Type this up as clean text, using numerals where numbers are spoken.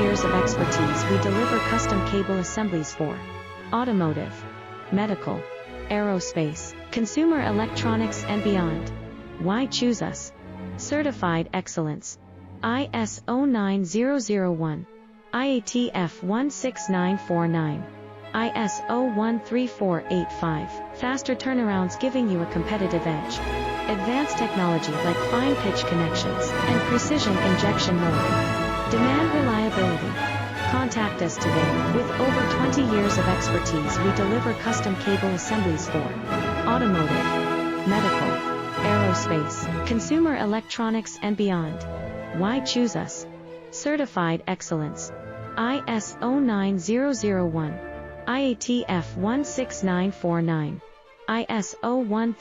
years of expertise, we deliver custom cable assemblies for automotive, medical, aerospace, consumer electronics and beyond. Why choose us? Certified excellence. ISO 9001, IATF 16949, ISO 13485. Faster turnarounds giving you a competitive edge. Advanced technology like fine pitch connections and precision injection molding. Demand reliability. Contact us today. With over 20 years of expertise, we deliver custom cable assemblies for automotive, medical, aerospace, consumer electronics and beyond. Why choose us? Certified excellence. ISO 9001, IATF 16949, ISO 13